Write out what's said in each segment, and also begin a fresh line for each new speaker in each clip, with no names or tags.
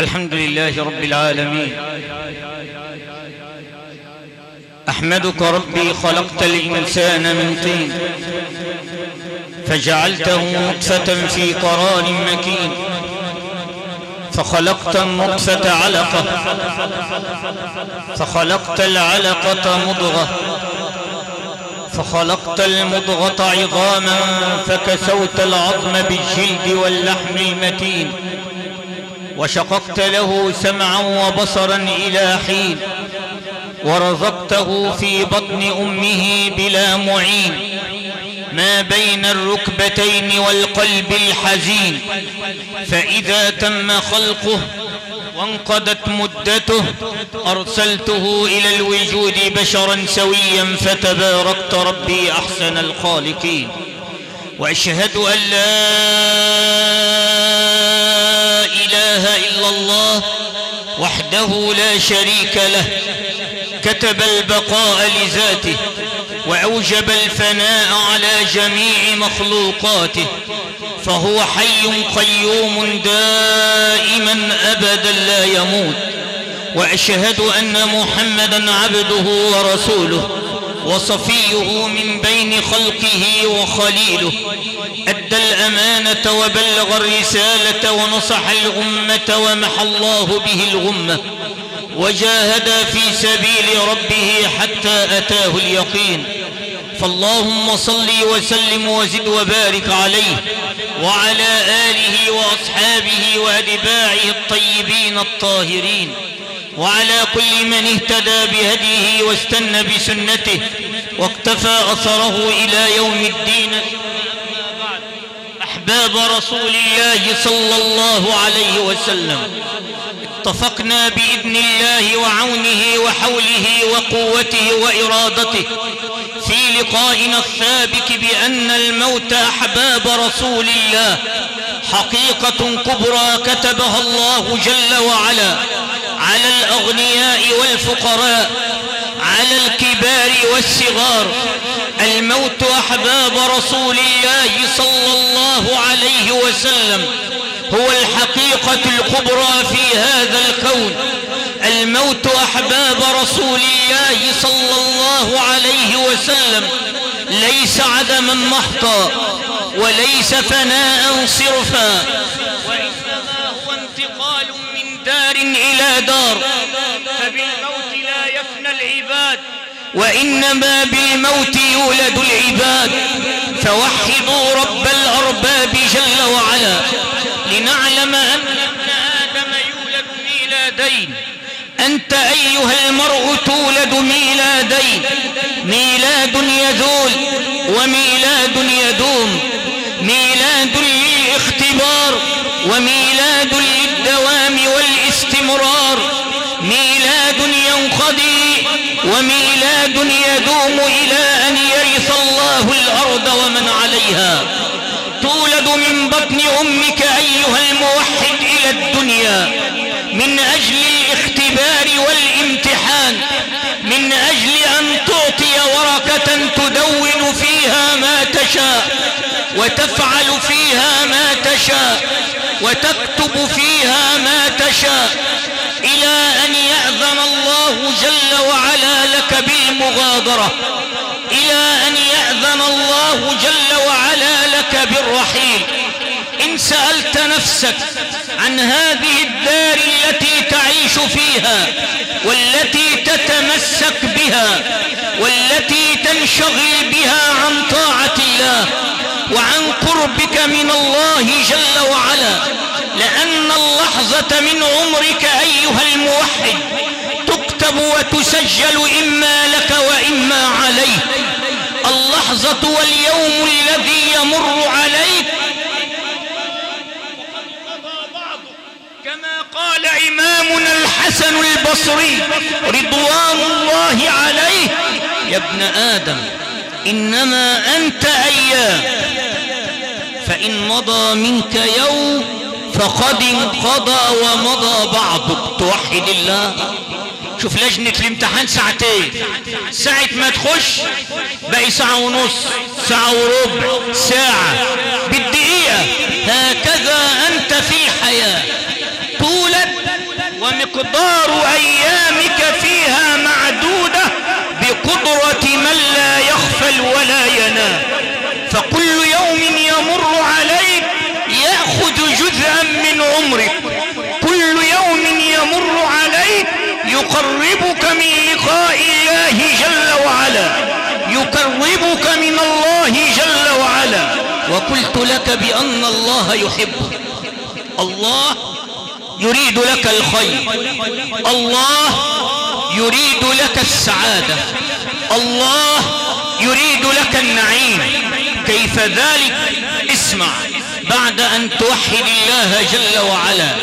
الحمد لله رب العالمين. أحمدك ربي خلقت الإنسان من طين فجعلته نطفة في قرار مكين، فخلقت النطفة علقة، فخلقت العلقة مضغة، فخلقت المضغة عظاما، فكسوت العظم بالجلد واللحم المتين، وشققت له سمعا وبصرا إلى حين، ورزقته في بطن أمه بلا معين ما بين الركبتين والقلب الحزين، فإذا تم خلقه وانقضت مدته أرسلته إلى الوجود بشرا سويا، فتباركت ربي أحسن الخالقين. وأشهد أن لا إله إلا الله وحده لا شريك له، كتب البقاء لذاته وأوجب الفناء على جميع مخلوقاته، فهو حي قيوم دائما أبدا لا يموت. وأشهد أن محمدا عبده ورسوله وصفيه من بين خلقه وخليله، أدى الأمانة وبلغ الرسالة ونصح الأمة ومحى الله به الغمة، وجاهد في سبيل ربه حتى أتاه اليقين. فاللهم صل وسلم وزد وبارك عليه وعلى آله وأصحابه وأتباعه الطيبين الطاهرين، وعلى كل من اهتدى بهديه واستنى بسنته واقتفى أثره إلى يوم الدين. أحباب رسول الله صلى الله عليه وسلم، اتفقنا بإذن الله وعونه وحوله وقوته وإرادته في لقائنا السابق بأن الموت أحباب رسول الله حقيقة كبرى كتبها الله جل وعلا على الأغنياء والفقراء، على الكبار والصغار. الموت أحباب رسول الله صلى الله عليه وسلم هو الحقيقة الكبرى في هذا الكون. الموت أحباب رسول الله صلى الله عليه وسلم ليس عدما محضا وليس فناء صرفا، وإنما هو انتقال من دار إلى دار، فبالموت لا يفنى العباد وإنما بالموت يولد العباد. فوحدوا رب الأرباب جل وعلا لنعلم أن ابن آدم يولد ميلادين. أنت أيها المرء تولد ميلادين، ميلاد يزول وميلاد يدوم، ميلاد للاختبار وميلاد للدوام والاستمرار، ميلاد ينقضي وميلاد يدوم إلى أن يرث الله الأرض ومن عليها. تولد من بطن أمك أيها الموحد إلى الدنيا من أجل الاختبار والامتحان، من أجل أن تعطي ورقة تدون فيها ما تشاء وتفعل فيها ما تشاء وتكتب فيها ما تشاء، إلى أن يأذن الله جل وعلا لك بالمغادرة، إلى أن يأذن الله جل وعلا لك بالرحيل. إن سألت نفسك عن هذه الدار التي تعيش فيها والتي تتمسك بها والتي تنشغل بها عن طاعة الله وعن قربك من الله جل وعلا، لأن اللحظة من عمرك أيها الموحد تكتب وتسجل إما لك وإما عليك. اللحظة واليوم الذي يمر عليك كما قال إمامنا الحسن البصري رضوان الله عليه: يا ابن آدم إنما أنت أيام، فإن مضى منك يوم فقد انقضى ومضى بعضك. توحد الله. شوف لجنة الامتحان ساعتين، ساعة ما تخش باقي ساعة ونص، ساعة وربع، ساعة، بالدقيقة. هكذا أنت في الحياة، تولد جزءا من عمرك كل يوم يمر عليك يقربك من لقاء الله جل وعلا، يقربك من الله جل وعلا. وقلت لك بأن الله يحبك، الله يريد لك الخير، الله يريد لك السعادة، الله يريد لك النعيم. كيف ذلك؟ اسمع، بعد أن توحد الله جل وعلا: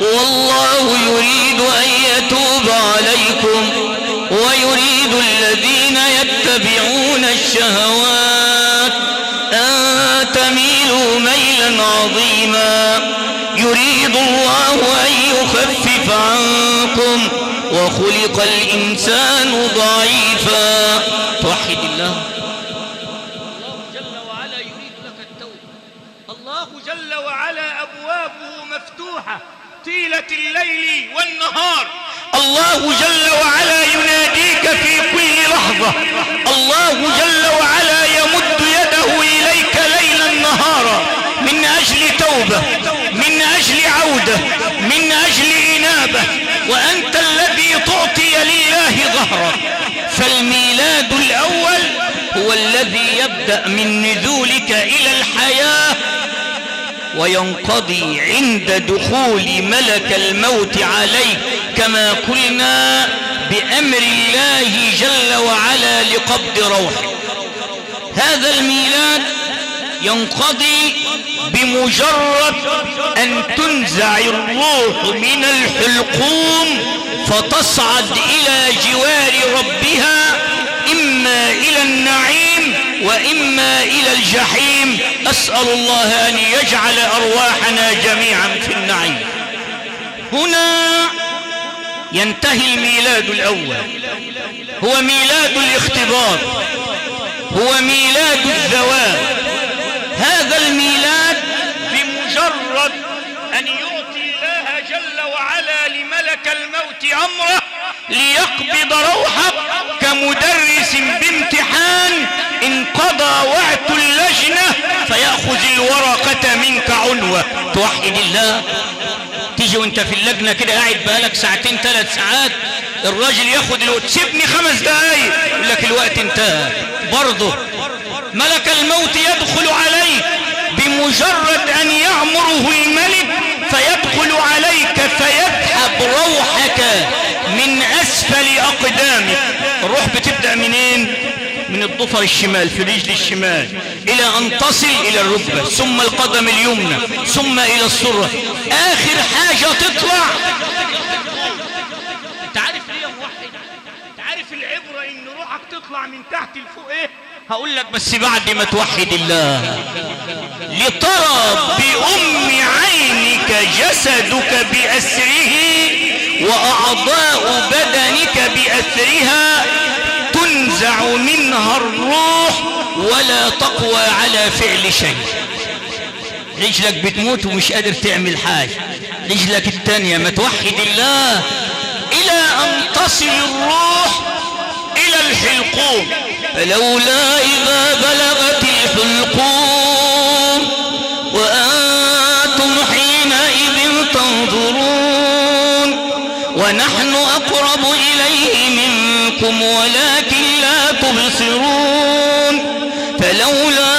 والله يريد أن يتوب عليكم ويريد الذين يتبعون الشهوات أن تميلوا ميلا عظيما، يريد الله أن يخفف عنكم وخلق الإنسان ضعيفا. توحد الله. الله جل وعلا يريد لك التوبة، الله جل وعلا أبوابه مفتوحة طيلة الليل والنهار، الله جل وعلا يناديك في كل لحظة، الله جل وعلا يمد يده إليك ليلا نهارا من أجل توبة، من أجل عودة، من أجل إنابة، وأنت الذي تعطي لله ظهرك. فالميلاد الأول هو الذي يبدأ من نزولك إلى الحياة وينقضي عند دخول ملك الموت عليك، كما قلنا بأمر الله جل وعلا لقبض روحك. هذا الميلاد ينقضي بمجرد أن تنزع الروح من الحلقوم فتصعد إلى جوار ربها، إما إلى النعيم وإما إلى الجحيم. أسأل الله أن يجعل أرواحنا جميعا في النعيم. هنا ينتهي الميلاد الأول، هو ميلاد الاختبار، هو ميلاد الزواج. هذا الميلاد بمجرد أن يعطي الله جل وعلا لملك الموت أمره ليقبض روحك كمدرس بامتحان انقضى وقت اللجنة فيأخذ الورقة منك عنوة. توحد الله. تيجي وانت في اللجنة كده قاعد بقالك ساعتين 3 ساعات، الراجل ياخد الوقت، سيبني 5 دقايق، يقول لك الوقت انتهى. برضه ملك الموت يدخل عليك بمجرد أن يأمره الملك فيدخل عليك فيسحب روحك من أسفل أقدامك. الروح بتبدأ منين؟ من الضفر الشمال في الرجل الشمال إلى أن تصل إلى الركبة، ثم القدم اليمنى، ثم إلى السرة. آخر حاجة تطلع. أنت عارف ليه يا موحد؟ أنت عارف العبرة إن روحك تطلع من تحت لفوق إيه؟ هقول لك بس بعد ما توحد الله. لترى بأم عينك جسدك بأسره وأعضاء بدنك بأسرها، تنزع منها الروح ولا تقوى على فعل شيء. رجلك بتموت ومش قادر تعمل حاجة، رجلك التانية ما توحد الله إلى أن تصل الروح إلى الحلقوم. فلولا إذا بلغت الحلقوم وأنتم حينئذ تنظرون ونحن أقرب إليه منكم ولكن لا تبصرون. فلولا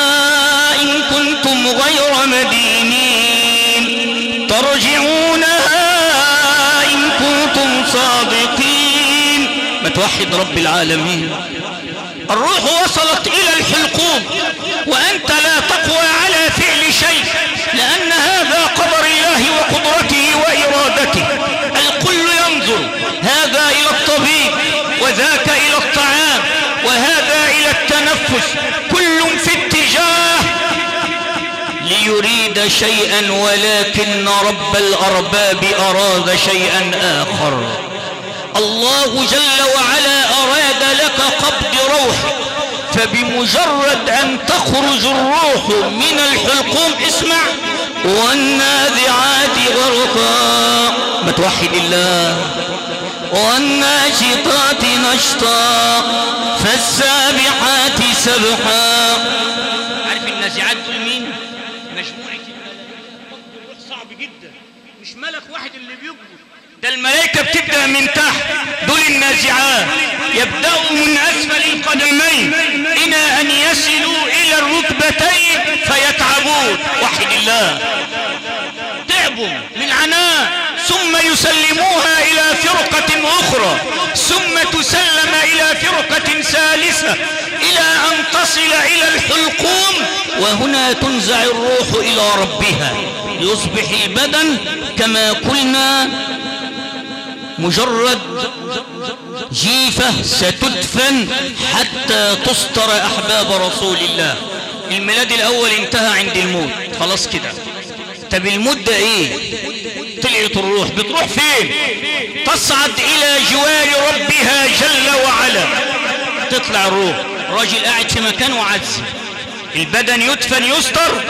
إن كنتم غير مدينين ترجعونها إن كنتم صادقين. ما توحد رب العالمين. الروح وصلت إلى الحلقوم وأنت لا تقوى على فعل شيء، لأن هذا قدر الله وقدرته وإرادته. الكل ينظر، هذا إلى الطبيب وذاك إلى الطعام وهذا إلى التنفس، كل في اتجاه ليريد شيئا، ولكن رب الأرباب أراد شيئا آخر. الله جل وعلا أراد لك قبض روحك، فبمجرد أن تخرج الروح من الحلقوم، اسمع: والنازعات غرقا. ما توحد الله. والناشطات نشطا فالسابحات سبحا. عارف النازعات دول مين؟ مجموعة جدا، مش ملك واحد اللي بيقبض، ده الملائكة بتبدأ من تحت، دول النازعات يبدأوا من أسفل القدمين إلى أن يصلوا إلى الركبتين فيتعبون. وحد الله، تعبوا من عناء، ثم يسلموها إلى فرقة أخرى، ثم تسلم إلى فرقة ثالثة إلى أن تصل إلى الحلقوم، وهنا تنزع الروح إلى ربها ليصبح البدن كما قلنا مجرد جيفة ستدفن حتى تستر أحباب رسول الله. الميلاد الأول انتهى عند الموت، خلاص كده. طب المدة ايه؟ طلعت الروح، بتروح فين؟ تصعد إلى جوار ربها جل وعلا. تطلع الروح، راجل قاعد في مكانه عجز، البدن يدفن يستر،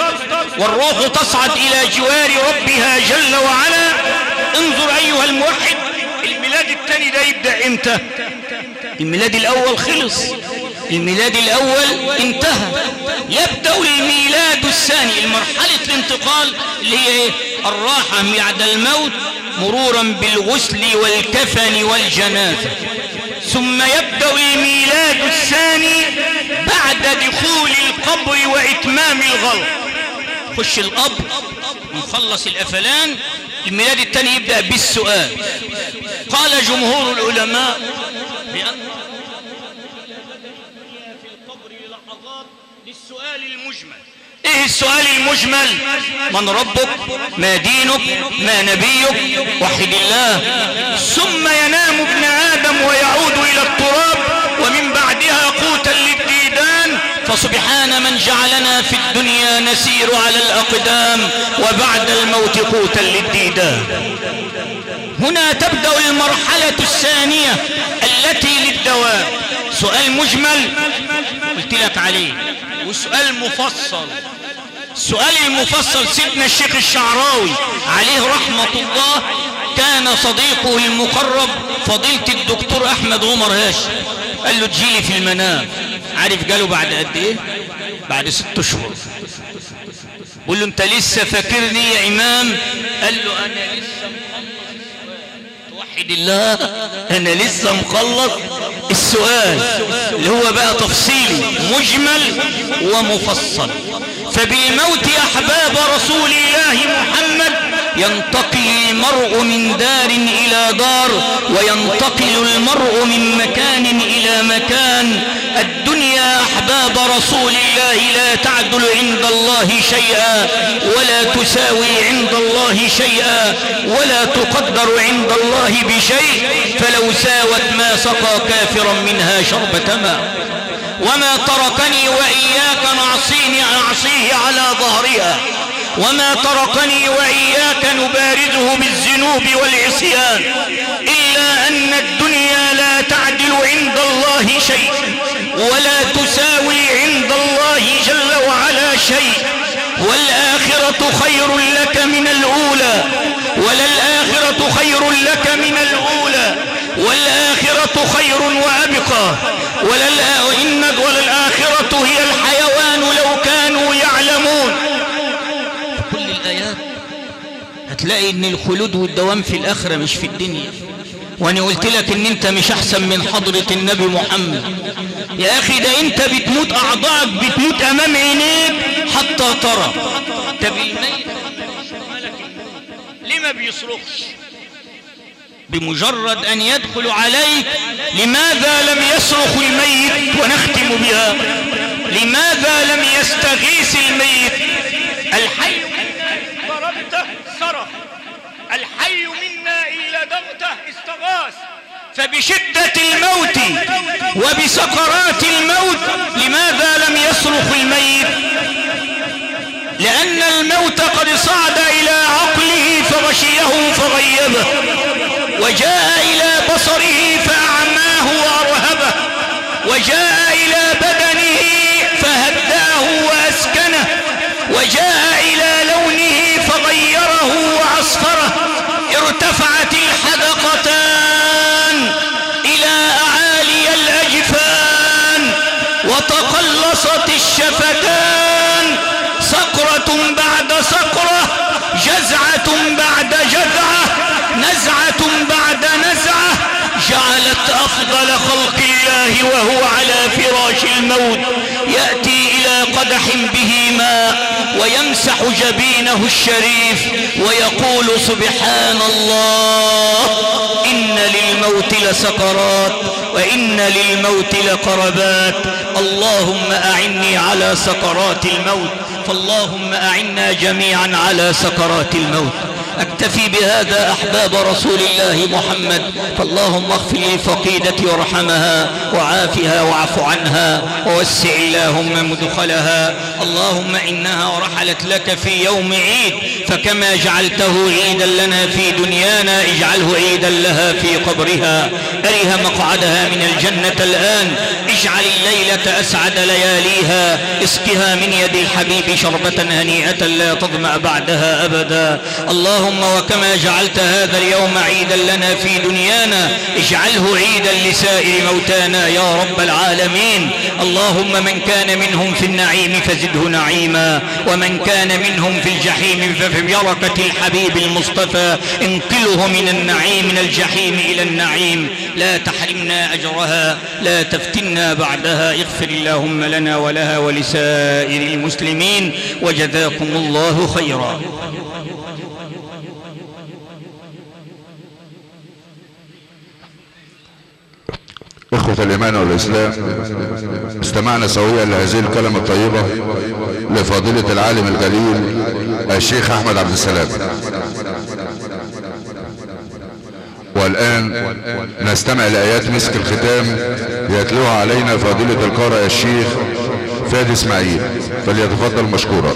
والروح تصعد إلى جوار ربها جل وعلا. انظر أيها الموحد، الميلاد الثاني ده يبدأ امتى؟ الميلاد الأول خلص، الميلاد الأول انتهى، يبدأ الميلاد الثاني، المرحلة الانتقال اللي هي ايه؟ الراحة بعد الموت، مرورا بالغسل والكفن والجنازة. ثم يبدأ الميلاد الثاني بعد دخول القبر وإتمام الغلق. خش القبر ونخلص الأفلان، الميلاد الثاني يبدأ بالسؤال. قال جمهور العلماء بأن في القبر لحظات للسؤال المجمل. ايه السؤال المجمل؟ من ربك؟ ما دينك؟ ما نبيك؟ وحد الله. ثم ينام ابن آدم ويعود إلى التراب، ومن بعدها قوتا للديدان. فسبحان من جعلنا في الدنيا نسير على الأقدام، وبعد الموت قوتا للديدان. هنا تبدأ المرحلة الثانية التي للدوام. سؤال مجمل قلت لك عليه، وسؤال مفصل. السؤال المفصل سيدنا الشيخ الشعراوي عليه رحمة الله كان صديقه المقرب فضيلة الدكتور أحمد عمر هاشم، قال له تجيلي في المنام. عارف قاله بعد قد ايه؟ بعد 6 أشهر. بقول له انت لسه فاكرني يا امام؟ قال له انا لسه توحد الله، انا لسه مخلص السؤال اللي هو بقى تفصيلي مجمل ومفصل. فبالموت يا احباب رسول الله محمد ينتقل المرء من دار الى دار، وينتقل المرء من مكان الى مكان. الدنيا احباب رسول الله لا تعدل عند الله شيئا، ولا تساوي عند الله شيئا، ولا تقدر عند الله بشيء، فلو ساوت ما سقى كافرا منها شربة ماء. وما تركني وإياك نعصيه على ظهرها، وما تركني وإياك نبارزه بالذنوب والعصيان، إلا أن الدنيا لا تعدل عند الله شيء، ولا تساوي عند الله جل وعلا شيء. والآخرة خير لك من الأولى، وللآخرة خير لك من الأولى، والآخرة خير وأبقى، وللآخرة هي الحيوان لو كانوا يعلمون. في كل الآيات هتلاقي ان الخلود والدوام في الآخرة مش في الدنيا. وانا قلت لك ان انت مش احسن من حضرة النبي محمد يا اخي، ده انت بتموت، اعضائك بتموت امام عينيك حتى ترى. طب الميت ليه ما بيصرخش؟ بمجرد ان يدخل عليك لماذا لم يصرخ الميت؟ ونختم بها، لماذا لم يستغيث الميت؟ الحي ضربته صرخ، الحي منا إن لدغته استغاث. فبشدة الموت وبسكرات الموت لماذا لم يصرخ الميت؟ لأن الموت قد صعد إلى عقله فغشيه فغيبه، وجاء إلى بصره فأعماه وأرهبه، وجاء إلى بدنه فهدأه وأسكنه، وجاء إلى لونه فغيره وعصفره. ارتفعت الحدقتان إلى أعالي الأجفان، وتقلصت الشفتان، صقرة بعد صقرة، جزء جزعة بعد جذعة، نزعة بعد نزعة، جعلت أفضل خلق الله وهو على فراش الموت يأتي إلى قدح به ماء ويمسح جبينه الشريف ويقول سبحان الله إن للموت لسكرات وإن للموت لقربات. اللهم أعني على سكرات الموت، فاللهم أعنا جميعا على سكرات الموت. أكتفي بهذا أحباب رسول الله محمد، فاللهم اغفر للفقيدة وارحمها وعافها واعف عنها ووسع اللهم مدخلها. اللهم إنها رحلت لك في يوم عيد، فكما جعلته عيدا لنا في دنيانا اجعله عيدا لها في قبرها. أرها مقعدها من الجنة الآن، اجعل الليلة أسعد لياليها، اسقها من يد الحبيب شربة هنيئة لا تظمأ بعدها أبدا. اللهم وكما جعلت هذا اليوم عيدا لنا في دنيانا اجعله عيدا لسائر موتانا يا رب العالمين. اللهم من كان منهم في النعيم فزده نعيما، ومن كان منهم في الجحيم ففي بركة الحبيب المصطفى انقله من النعيم من الجحيم إلى النعيم، لا تحرمنا أجرها، لا تفتنا بعدها. اغفر اللهم لنا ولها ولسائر المسلمين، وجزاكم الله خيرا.
إخوة الإيمان والإسلام، استمعنا سويا لهذه الكلمة الطيبة لفضيلة العالم الجليل الشيخ أحمد عبد السلام. والآن نستمع لآيات مسك الختام يتلوها علينا فضيلة القارئ الشيخ فادي إسماعيل، فليتفضل مشكورا.